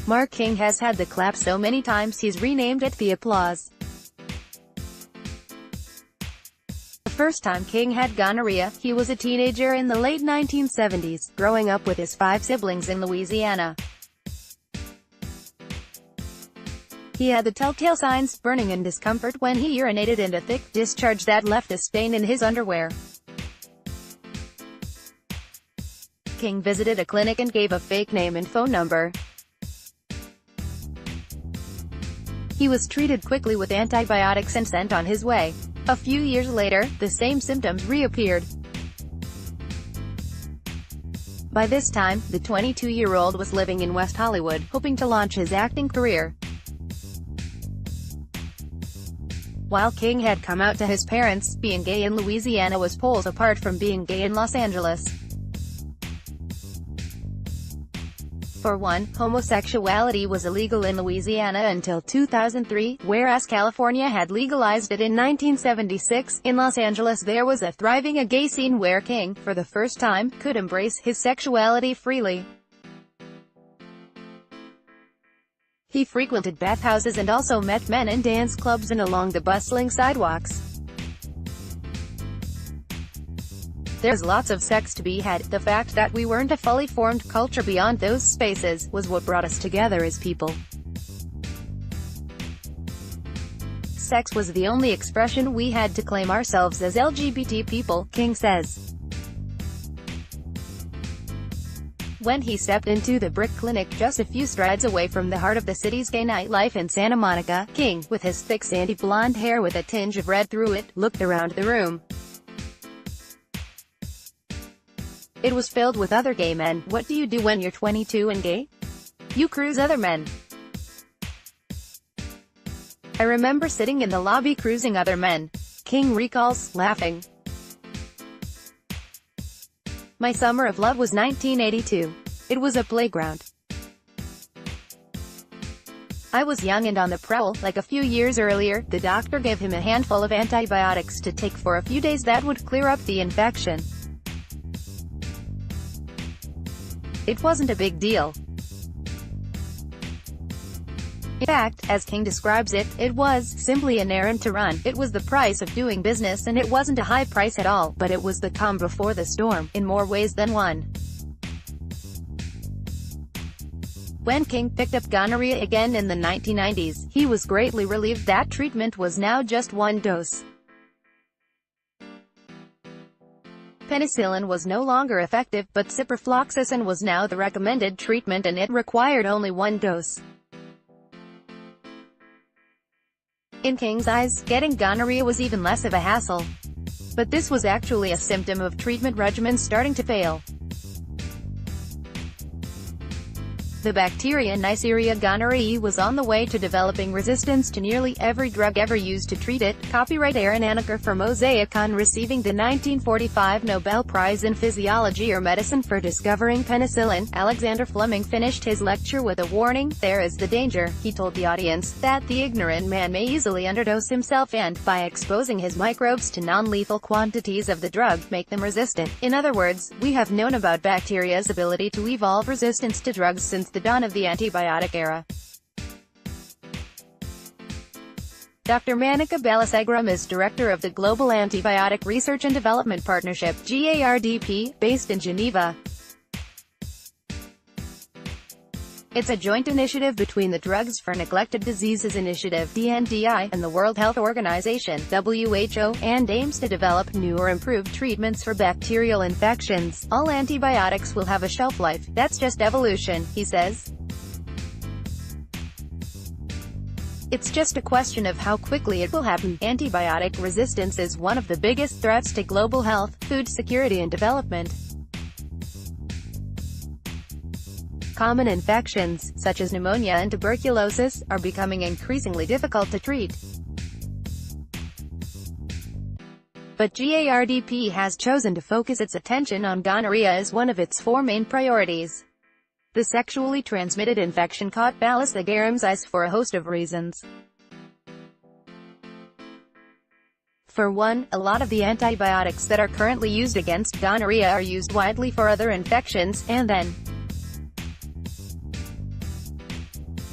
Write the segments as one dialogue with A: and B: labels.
A: Mark King has had the clap so many times he's renamed it the applause. The first time King had gonorrhea, he was a teenager in the late 1970s, growing up with his 5 siblings in Louisiana. He had the telltale signs, burning and discomfort when he urinated, and a thick discharge that left a stain in his underwear. King visited a clinic and gave a fake name and phone number. He was treated quickly with antibiotics and sent on his way. A few years later, the same symptoms reappeared. By this time, the 22-year-old was living in West Hollywood, hoping to launch his acting career. While King had come out to his parents, being gay in Louisiana was poles apart from being gay in Los Angeles. For one, homosexuality was illegal in Louisiana until 2003, whereas California had legalized it in 1976. In Los Angeles there was a thriving gay scene where King, for the first time, could embrace his sexuality freely. He frequented bathhouses and also met men in dance clubs and along the bustling sidewalks. There's lots of sex to be had. The fact that we weren't a fully formed culture beyond those spaces was what brought us together as people. Sex was the only expression we had to claim ourselves as LGBT people, King says. When he stepped into the Brick Clinic, just a few strides away from the heart of the city's gay nightlife in Santa Monica, King, with his thick sandy blonde hair with a tinge of red through it, looked around the room. It was filled with other gay men. What do you do when you're 22 and gay? You cruise other men. I remember sitting in the lobby cruising other men, King recalls, laughing. My summer of love was 1982. It was a playground. I was young and on the prowl. Like a few years earlier, the doctor gave him a handful of antibiotics to take for a few days that would clear up the infection. It wasn't a big deal. In fact, as King describes it, it was simply an errand to run. It was the price of doing business, and it wasn't a high price at all, but it was the calm before the storm, in more ways than one. When King picked up gonorrhea again in the 1990s, he was greatly relieved that treatment was now just one dose. Penicillin was no longer effective, but ciprofloxacin was now the recommended treatment, and it required only one dose. In King's eyes, getting gonorrhea was even less of a hassle. But this was actually a symptom of treatment regimens starting to fail. The bacteria Neisseria gonorrhoeae was on the way to developing resistance to nearly every drug ever used to treat it. Copyright Aaron Anaker for Mosaic on receiving the 1945 Nobel Prize in Physiology or Medicine for discovering penicillin. Alexander Fleming finished his lecture with a warning: there is the danger, he told the audience, that the ignorant man may easily underdose himself and, by exposing his microbes to non-lethal quantities of the drug, make them resistant. In other words, we have known about bacteria's ability to evolve resistance to drugs since the dawn of the antibiotic era. Dr. Manika Balasegaram is director of the Global Antibiotic Research and Development Partnership, GARDP, based in Geneva. It's a joint initiative between the Drugs for Neglected Diseases Initiative, DNDi, and the World Health Organization, WHO, and aims to develop new or improved treatments for bacterial infections. All antibiotics will have a shelf life. That's just evolution, he says. It's just a question of how quickly it will happen. Antibiotic resistance is one of the biggest threats to global health, food security and development. Common infections, such as pneumonia and tuberculosis, are becoming increasingly difficult to treat. But GARDP has chosen to focus its attention on gonorrhea as one of its 4 main priorities. The sexually transmitted infection caught Balasegaram's eyes for a host of reasons. For one, a lot of the antibiotics that are currently used against gonorrhea are used widely for other infections, and then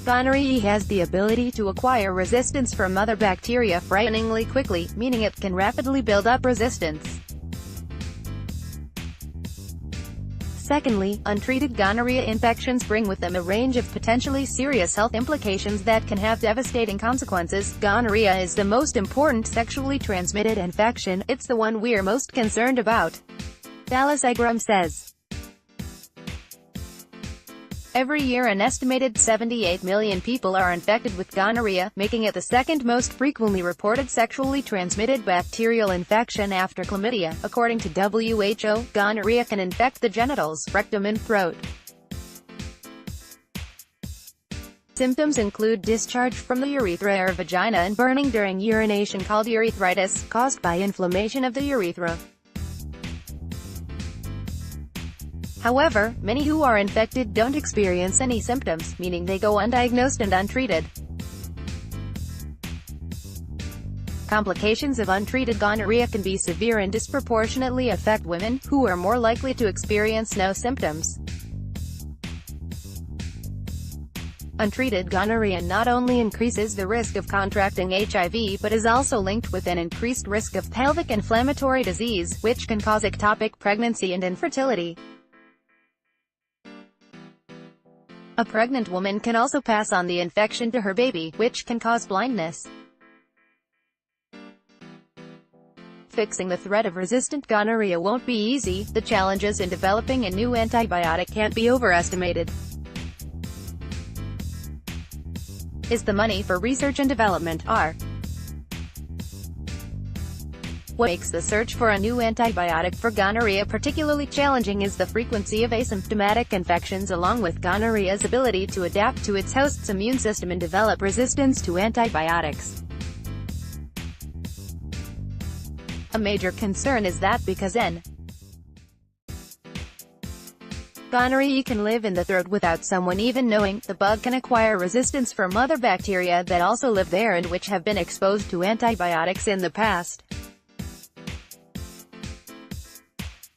A: Gonorrhea has the ability to acquire resistance from other bacteria frighteningly quickly, meaning it can rapidly build up resistance. Secondly, untreated gonorrhea infections bring with them a range of potentially serious health implications that can have devastating consequences. Gonorrhea is the most important sexually transmitted infection. It's the one we're most concerned about, Dallas Egram says. Every year an estimated 78 million people are infected with gonorrhea, making it the second most frequently reported sexually transmitted bacterial infection after chlamydia. According to WHO, gonorrhea can infect the genitals, rectum and throat. Symptoms include discharge from the urethra or vagina and burning during urination called urethritis, caused by inflammation of the urethra. However, many who are infected don't experience any symptoms, meaning they go undiagnosed and untreated. Complications of untreated gonorrhea can be severe and disproportionately affect women, who are more likely to experience no symptoms. Untreated gonorrhea not only increases the risk of contracting HIV but is also linked with an increased risk of pelvic inflammatory disease, which can cause ectopic pregnancy and infertility. A pregnant woman can also pass on the infection to her baby, which can cause blindness. Fixing the threat of resistant gonorrhea won't be easy. The challenges in developing a new antibiotic can't be overestimated. Is the money for research and development? What makes the search for a new antibiotic for gonorrhea particularly challenging is the frequency of asymptomatic infections along with gonorrhea's ability to adapt to its host's immune system and develop resistance to antibiotics. A major concern is that because gonorrhea can live in the throat without someone even knowing, the bug can acquire resistance from other bacteria that also live there and which have been exposed to antibiotics in the past.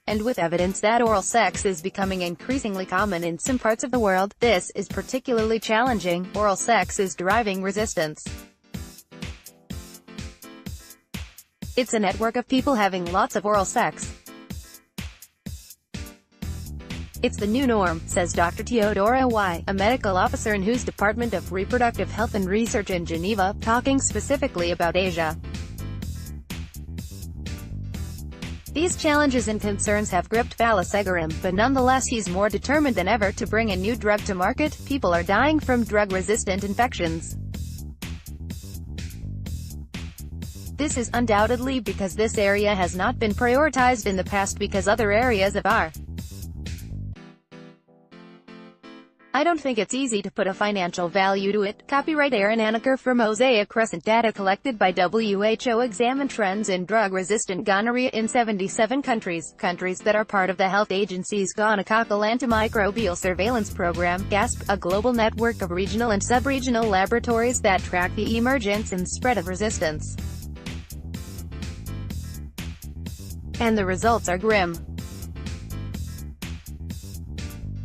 A: And with evidence that oral sex is becoming increasingly common in some parts of the world, this is particularly challenging. Oral sex is deriving resistance. It's a network of people having lots of oral sex. It's the new norm, says Dr. Teodora Y., a medical officer in WHO's Department of Reproductive Health and Research in Geneva, talking specifically about Asia. These challenges and concerns have gripped Dallas Egram, but nonetheless he's more determined than ever to bring a new drug to market. People are dying from drug-resistant infections. This is undoubtedly because this area has not been prioritized in the past because other areas are. I don't think it's easy to put a financial value to it. Copyright Aaron Anaker for Mosaic Crescent. Data collected by WHO examined trends in drug-resistant gonorrhea in 77 countries. Countries that are part of the health agency's gonococcal antimicrobial surveillance program, GASP, a global network of regional and sub-regional laboratories that track the emergence and spread of resistance. And the results are grim.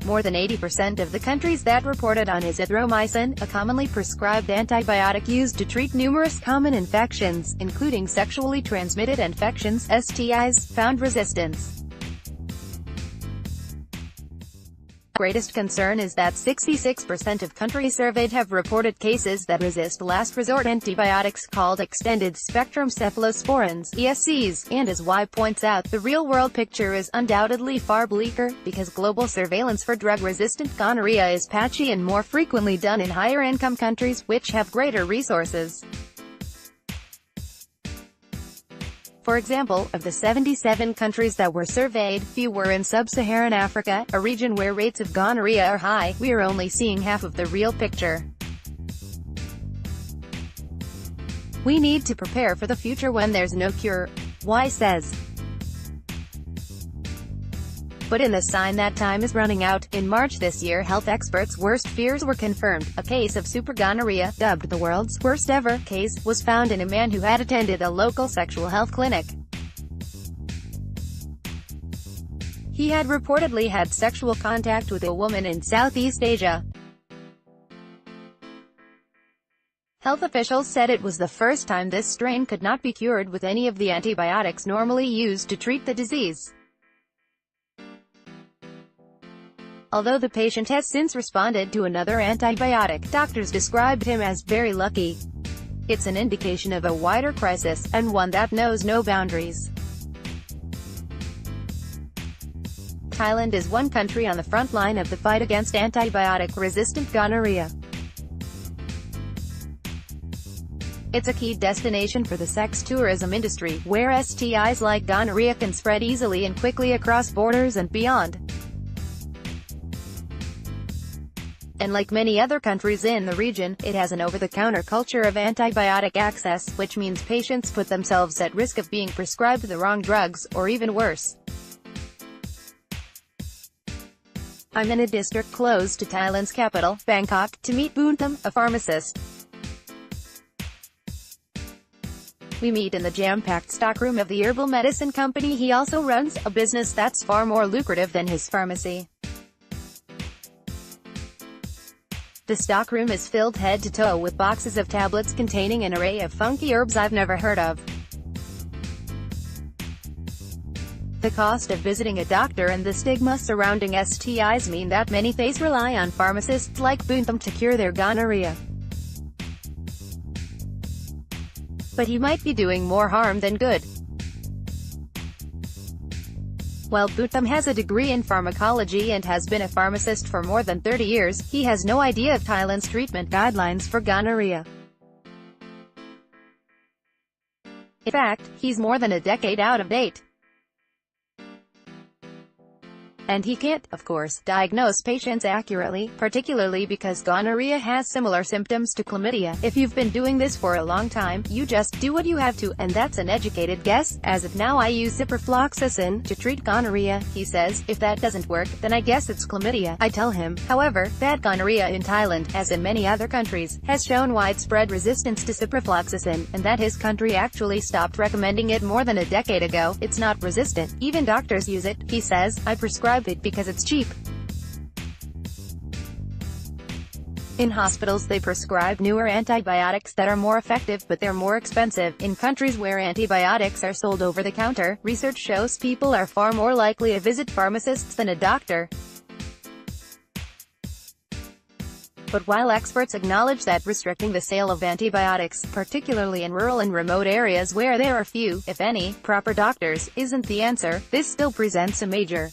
A: More than 80% of the countries that reported on azithromycin, a commonly prescribed antibiotic used to treat numerous common infections, including sexually transmitted infections, STIs, found resistance. Greatest concern is that 66% of countries surveyed have reported cases that resist last resort antibiotics called extended-spectrum cephalosporins, ESCs, and as Y points out, the real-world picture is undoubtedly far bleaker, because global surveillance for drug-resistant gonorrhea is patchy and more frequently done in higher-income countries, which have greater resources. For example, of the 77 countries that were surveyed, few were in sub-Saharan Africa, a region where rates of gonorrhea are high. We're only seeing half of the real picture. We need to prepare for the future when there's no cure, Y says. But in the sign that time is running out, in March this year health experts' worst fears were confirmed. A case of super gonorrhea, dubbed the world's worst ever case, was found in a man who had attended a local sexual health clinic. He had reportedly had sexual contact with a woman in Southeast Asia. Health officials said it was the first time this strain could not be cured with any of the antibiotics normally used to treat the disease. Although the patient has since responded to another antibiotic, doctors described him as very lucky. It's an indication of a wider crisis, and one that knows no boundaries. Thailand is one country on the front line of the fight against antibiotic-resistant gonorrhea. It's a key destination for the sex tourism industry, where STIs like gonorrhea can spread easily and quickly across borders and beyond. And like many other countries in the region, it has an over-the-counter culture of antibiotic access, which means patients put themselves at risk of being prescribed the wrong drugs, or even worse. I'm in a district close to Thailand's capital, Bangkok, to meet Buntham, a pharmacist. We meet in the jam-packed stockroom of the herbal medicine company he also runs, a business that's far more lucrative than his pharmacy. The stockroom is filled head to toe with boxes of tablets containing an array of funky herbs I've never heard of. The cost of visiting a doctor and the stigma surrounding STIs mean that many face rely on pharmacists like Buntham to cure their gonorrhea. But he might be doing more harm than good. While Buntham has a degree in pharmacology and has been a pharmacist for more than 30 years, he has no idea of Thailand's treatment guidelines for gonorrhea. In fact, he's more than a decade out of date. And he can't, of course, diagnose patients accurately, particularly because gonorrhea has similar symptoms to chlamydia. If you've been doing this for a long time, you just do what you have to, and that's an educated guess. As of now I use ciprofloxacin to treat gonorrhea, he says. If that doesn't work, then I guess it's chlamydia, I tell him. However, that gonorrhea in Thailand, as in many other countries, has shown widespread resistance to ciprofloxacin, and that his country actually stopped recommending it more than a decade ago. It's not resistant. Even doctors use it, he says. I prescribe it because it's cheap. In hospitals they prescribe newer antibiotics that are more effective, but they're more expensive. In countries where antibiotics are sold over the counter, research shows people are far more likely to visit pharmacists than a doctor. But while experts acknowledge that restricting the sale of antibiotics, particularly in rural and remote areas where there are few, if any, proper doctors, isn't the answer, this still presents a major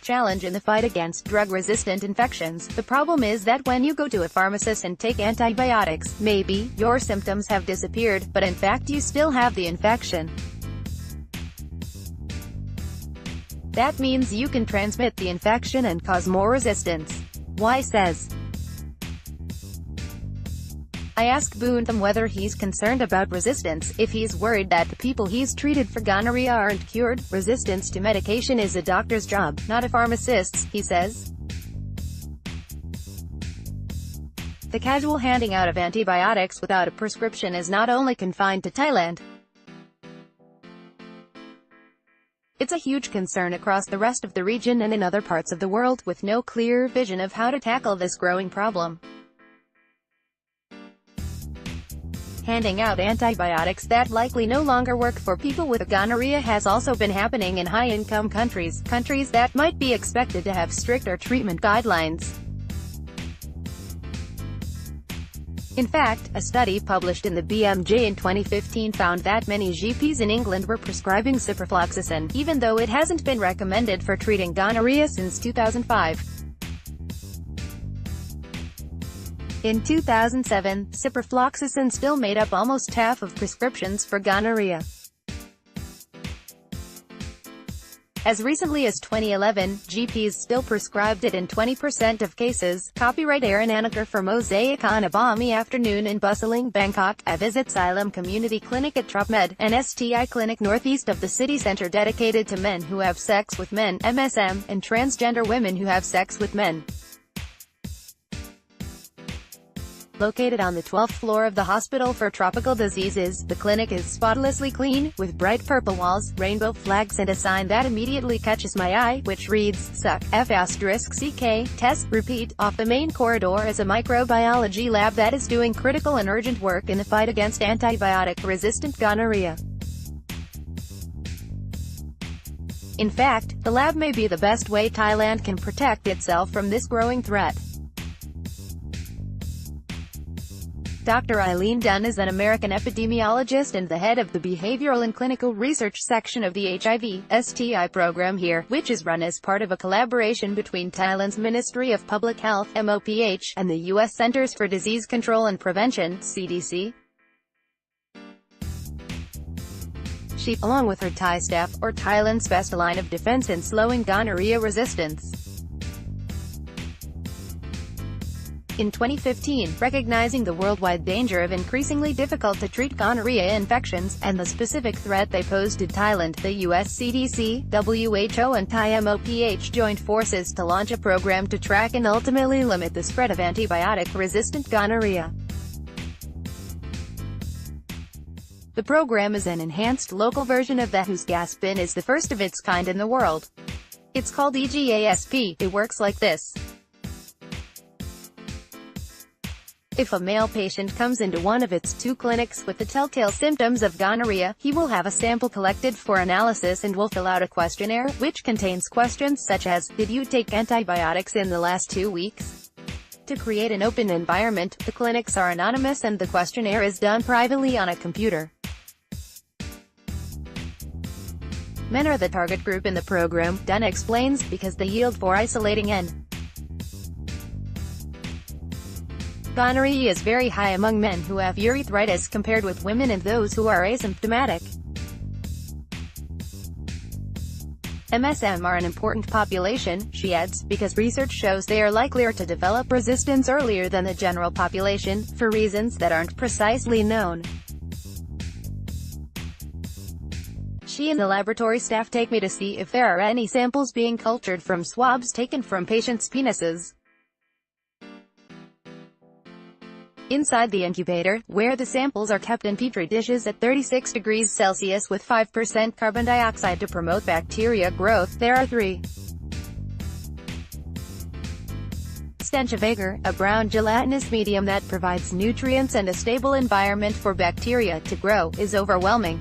A: challenge in the fight against drug-resistant infections. The problem is that when you go to a pharmacist and take antibiotics, maybe your symptoms have disappeared, but in fact you still have the infection. That means you can transmit the infection and cause more resistance. Y says. I asked Buntham whether he's concerned about resistance, if he's worried that the people he's treated for gonorrhea aren't cured. Resistance to medication is a doctor's job, not a pharmacist's, he says. The casual handing out of antibiotics without a prescription is not only confined to Thailand. It's a huge concern across the rest of the region and in other parts of the world, with no clear vision of how to tackle this growing problem. Handing out antibiotics that likely no longer work for people with gonorrhea has also been happening in high-income countries, countries that might be expected to have stricter treatment guidelines. In fact, a study published in the BMJ in 2015 found that many GPs in England were prescribing ciprofloxacin, even though it hasn't been recommended for treating gonorrhea since 2005. In 2007, ciprofloxacin still made up almost half of prescriptions for gonorrhea. As recently as 2011, GPs still prescribed it in 20% of cases. Copyright Aaron Anaker for Mosaic. On a balmy afternoon in bustling Bangkok, I visit Xylem Community Clinic at TropMed, an STI clinic northeast of the city center dedicated to men who have sex with men, MSM, and transgender women who have sex with men. Located on the 12th floor of the Hospital for Tropical Diseases, the clinic is spotlessly clean, with bright purple walls, rainbow flags and a sign that immediately catches my eye, which reads, "Suck, F***CK, test, repeat." Off the main corridor is a microbiology lab that is doing critical and urgent work in the fight against antibiotic-resistant gonorrhea. In fact, the lab may be the best way Thailand can protect itself from this growing threat. Dr. Eileen Dunn is an American epidemiologist and the head of the Behavioral and Clinical Research section of the HIV/STI program here, which is run as part of a collaboration between Thailand's Ministry of Public Health (MOPH) and the U.S. Centers for Disease Control and Prevention (CDC). She, along with her Thai staff, are Thailand's best line of defense in slowing gonorrhea resistance. In 2015, recognizing the worldwide danger of increasingly difficult-to-treat gonorrhea infections, and the specific threat they pose to Thailand, the US CDC, WHO and Thai MOPH joined forces to launch a program to track and ultimately limit the spread of antibiotic-resistant gonorrhea. The program is an enhanced local version of that whose gas bin is the first of its kind in the world. It's called EGASP. It works like this. If a male patient comes into one of its 2 clinics with the telltale symptoms of gonorrhea, he will have a sample collected for analysis and will fill out a questionnaire, which contains questions such as, "Did you take antibiotics in the last 2 weeks?" To create an open environment, the clinics are anonymous and the questionnaire is done privately on a computer. Men are the target group in the program, Dunn explains, because they yield for isolating N. Gonorrhea is very high among men who have urethritis compared with women and those who are asymptomatic. MSM are an important population, she adds, because research shows they are likelier to develop resistance earlier than the general population, for reasons that aren't precisely known. She and the laboratory staff take me to see if there are any samples being cultured from swabs taken from patients' penises. Inside the incubator, where the samples are kept in petri dishes at 36 degrees Celsius with 5% carbon dioxide to promote bacteria growth, there are 3. Stench of agar, a brown gelatinous medium that provides nutrients and a stable environment for bacteria to grow, is overwhelming.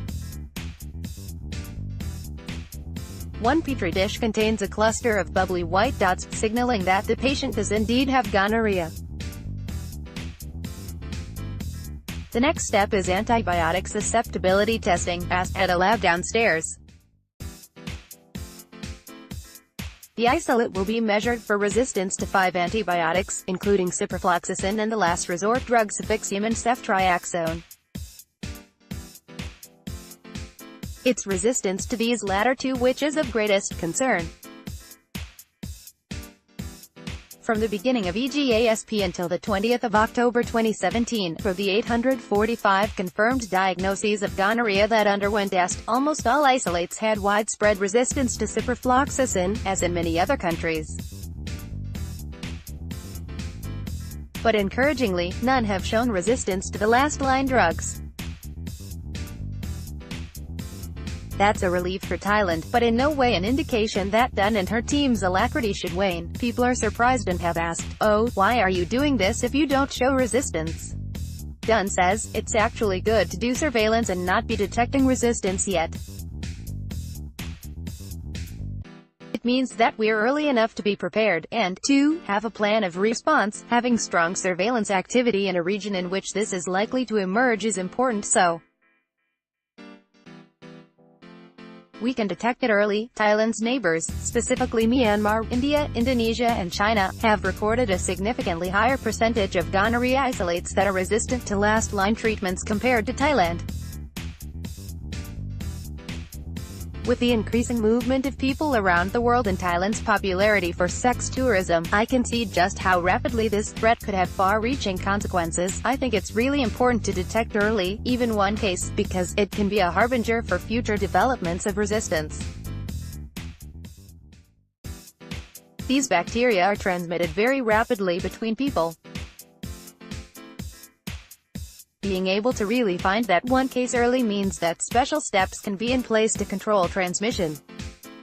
A: One petri dish contains a cluster of bubbly white dots, signaling that the patient does indeed have gonorrhea. The next step is antibiotic susceptibility testing, asked at a lab downstairs. The isolate will be measured for resistance to 5 antibiotics, including ciprofloxacin and the last resort drug cefixime and ceftriaxone. It's resistance to these latter 2 which is of greatest concern. From the beginning of EGASP until the 20th of October 2017, for the 845 confirmed diagnoses of gonorrhea that underwent tests, almost all isolates had widespread resistance to ciprofloxacin, as in many other countries. But encouragingly, none have shown resistance to the last-line drugs. That's a relief for Thailand, but in no way an indication that Dunn and her team's alacrity should wane. People are surprised and have asked, "Oh, why are you doing this if you don't show resistance?" Dunn says, "It's actually good to do surveillance and not be detecting resistance yet. It means that we're early enough to be prepared, and, 2, have a plan of response. Having strong surveillance activity in a region in which this is likely to emerge is important so we can detect it early." Thailand's neighbors, specifically Myanmar, India, Indonesia and China, have recorded a significantly higher percentage of gonorrhea isolates that are resistant to last-line treatments compared to Thailand. With the increasing movement of people around the world and Thailand's popularity for sex tourism, I can see just how rapidly this threat could have far-reaching consequences. I think it's really important to detect early, even one case, because it can be a harbinger for future developments of resistance. These bacteria are transmitted very rapidly between people. Being able to really find that one case early means that special steps can be in place to control transmission.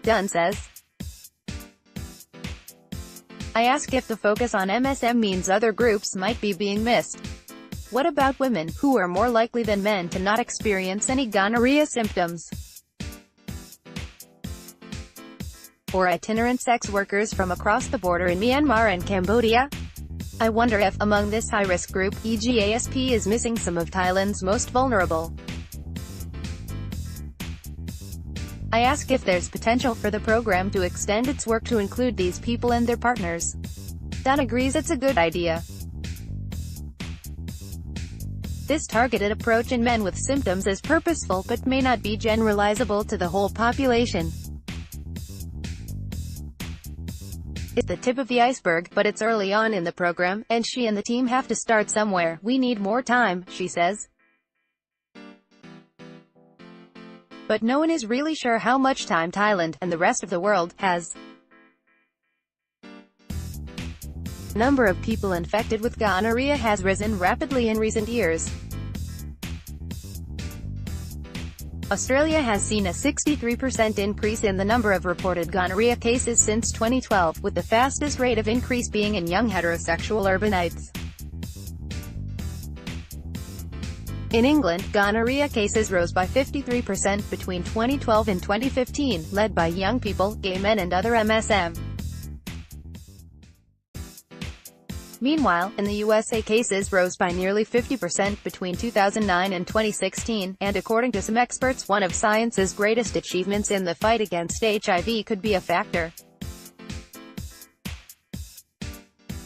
A: Dunn says. I ask if the focus on MSM means other groups might be being missed. What about women, who are more likely than men to not experience any gonorrhea symptoms? Or itinerant sex workers from across the border in Myanmar and Cambodia? I wonder if, among this high-risk group, EGASP is missing some of Thailand's most vulnerable. I ask if there's potential for the program to extend its work to include these people and their partners. Dunn agrees it's a good idea. This targeted approach in men with symptoms is purposeful but may not be generalizable to the whole population. It's the tip of the iceberg, but it's early on in the program, and she and the team have to start somewhere. We need more time, she says. But no one is really sure how much time Thailand, and the rest of the world, has. The number of people infected with gonorrhea has risen rapidly in recent years. Australia has seen a 63% increase in the number of reported gonorrhea cases since 2012, with the fastest rate of increase being in young heterosexual urbanites. In England, gonorrhea cases rose by 53% between 2012 and 2015, led by young people, gay men and other MSM. Meanwhile, in the USA cases rose by nearly 50% between 2009 and 2016, and according to some experts, one of science's greatest achievements in the fight against HIV could be a factor.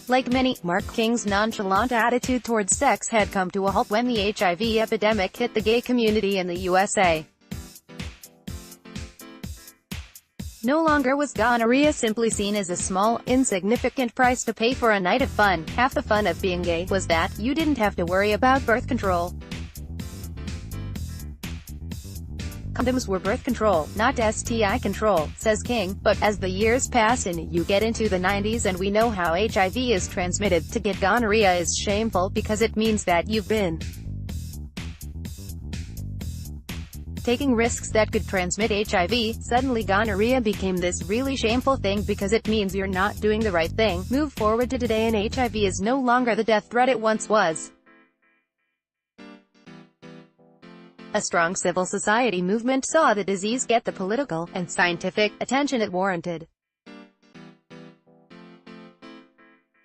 A: Like many, Mark King's nonchalant attitude towards sex had come to a halt when the HIV epidemic hit the gay community in the USA. No longer was gonorrhea simply seen as a small, insignificant price to pay for a night of fun. Half the fun of being gay was that you didn't have to worry about birth control. Condoms were birth control, not STI control, says King, but as the years pass and you get into the 90s and we know how HIV is transmitted, to get gonorrhea is shameful because it means that you've been taking risks that could transmit HIV. Suddenly gonorrhea became this really shameful thing because it means you're not doing the right thing. Move forward to today and HIV is no longer the death threat it once was. A strong civil society movement saw the disease get the political and scientific attention it warranted.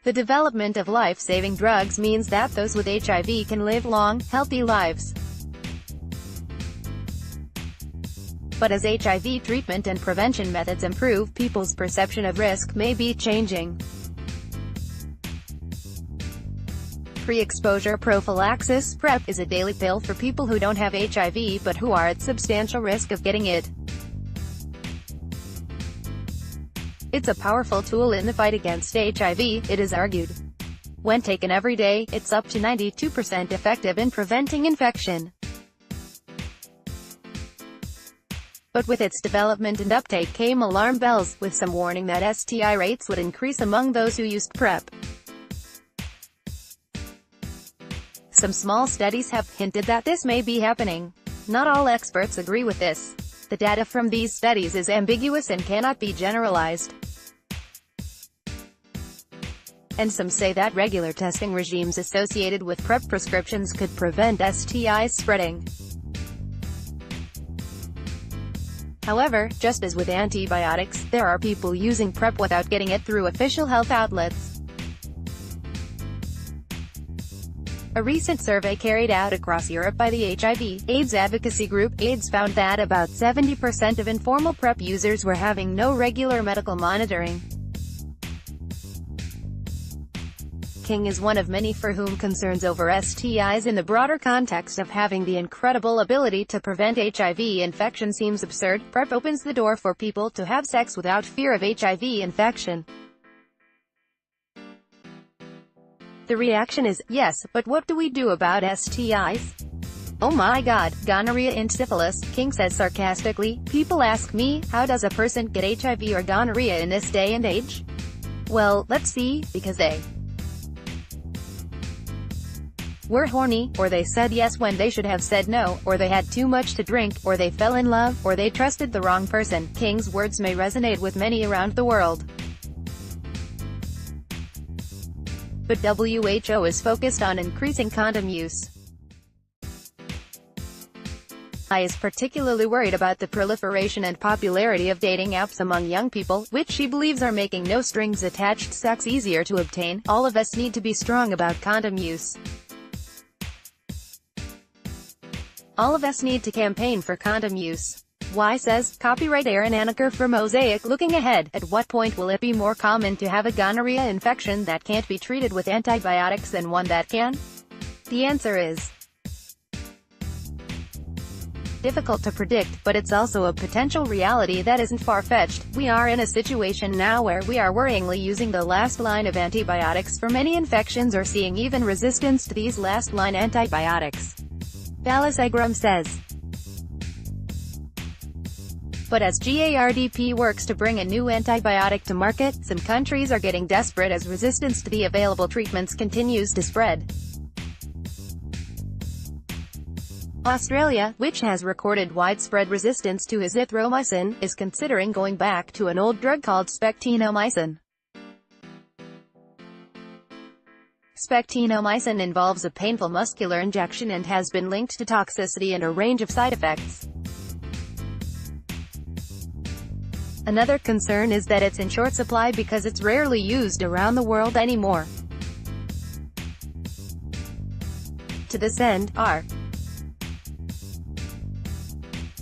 A: The development of life-saving drugs means that those with HIV can live long, healthy lives. But as HIV treatment and prevention methods improve, people's perception of risk may be changing. Pre-exposure prophylaxis, PrEP, is a daily pill for people who don't have HIV but who are at substantial risk of getting it. It's a powerful tool in the fight against HIV, it is argued. When taken every day, it's up to 92% effective in preventing infection. But with its development and uptake came alarm bells, with some warning that STI rates would increase among those who used PrEP. Some small studies have hinted that this may be happening. Not all experts agree with this. The data from these studies is ambiguous and cannot be generalized. And some say that regular testing regimes associated with PrEP prescriptions could prevent STIs spreading. However, just as with antibiotics, there are people using PrEP without getting it through official health outlets. A recent survey carried out across Europe by the HIV/AIDS advocacy group, AIDS, found that about 70% of informal PrEP users were having no regular medical monitoring. King is one of many for whom concerns over STIs in the broader context of having the incredible ability to prevent HIV infection seems absurd. PrEP opens the door for people to have sex without fear of HIV infection. The reaction is, yes, but what do we do about STIs? Oh my god, gonorrhea and syphilis, King says sarcastically. People ask me, how does a person get HIV or gonorrhea in this day and age? Well, let's see, because they were horny, or they said yes when they should have said no, or they had too much to drink, or they fell in love, or they trusted the wrong person. King's words may resonate with many around the world. But WHO is focused on increasing condom use. I is particularly worried about the proliferation and popularity of dating apps among young people, which she believes are making no-strings-attached sex easier to obtain. All of us need to be strong about condom use. All of us need to campaign for condom use. Y says, copyright Aaron Anaker for Mosaic. Looking ahead, at what point will it be more common to have a gonorrhea infection that can't be treated with antibiotics than one that can? The answer is difficult to predict, but it's also a potential reality that isn't far-fetched. We are in a situation now where we are worryingly using the last line of antibiotics for many infections or seeing even resistance to these last-line antibiotics. Balasagram says. But as GARDP works to bring a new antibiotic to market, some countries are getting desperate as resistance to the available treatments continues to spread. Australia, which has recorded widespread resistance to azithromycin, is considering going back to an old drug called spectinomycin. Spectinomycin involves a painful muscular injection and has been linked to toxicity and a range of side effects. Another concern is that it's in short supply because it's rarely used around the world anymore. To this end,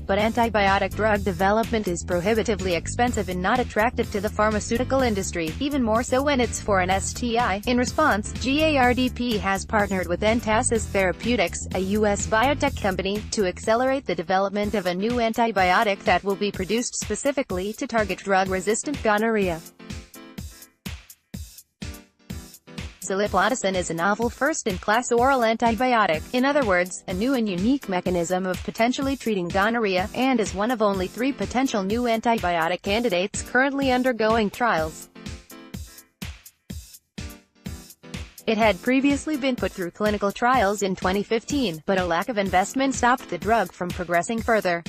A: but antibiotic drug development is prohibitively expensive and not attractive to the pharmaceutical industry, even more so when it's for an STI. In response, GARDP has partnered with Entasis Therapeutics, a U.S. biotech company, to accelerate the development of a new antibiotic that will be produced specifically to target drug-resistant gonorrhea. Zoliflodacin is a novel first-in-class oral antibiotic, in other words, a new and unique mechanism of potentially treating gonorrhea, and is one of only 3 potential new antibiotic candidates currently undergoing trials. It had previously been put through clinical trials in 2015, but a lack of investment stopped the drug from progressing further.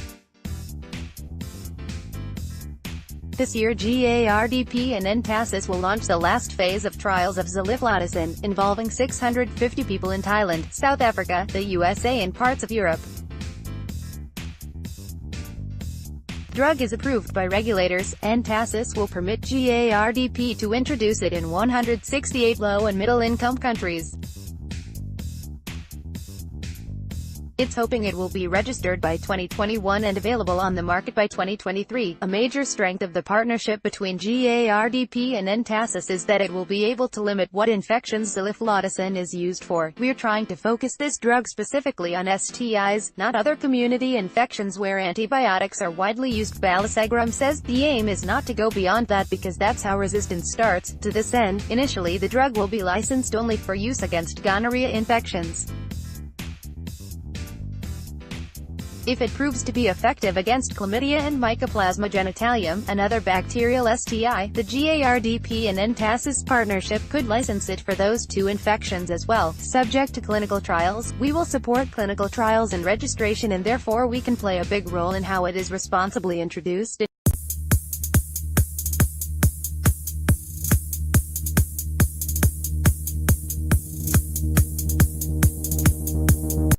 A: This year GARDP and Entasis will launch the last phase of trials of zoliflodacin, involving 650 people in Thailand, South Africa, the USA and parts of Europe. Drug is approved by regulators. Entasis will permit GARDP to introduce it in 168 low- and middle-income countries. It's hoping it will be registered by 2021 and available on the market by 2023. A major strength of the partnership between GARDP and Entasis is that it will be able to limit what infections zoliflodacin is used for. We're trying to focus this drug specifically on STIs, not other community infections where antibiotics are widely used. Balasagram says, the aim is not to go beyond that because that's how resistance starts. To this end, initially the drug will be licensed only for use against gonorrhea infections. If it proves to be effective against chlamydia and mycoplasma genitalium, another bacterial STI, the GARDP and Entasis partnership could license it for those 2 infections as well. Subject to clinical trials, we will support clinical trials and registration, and therefore we can play a big role in how it is responsibly introduced.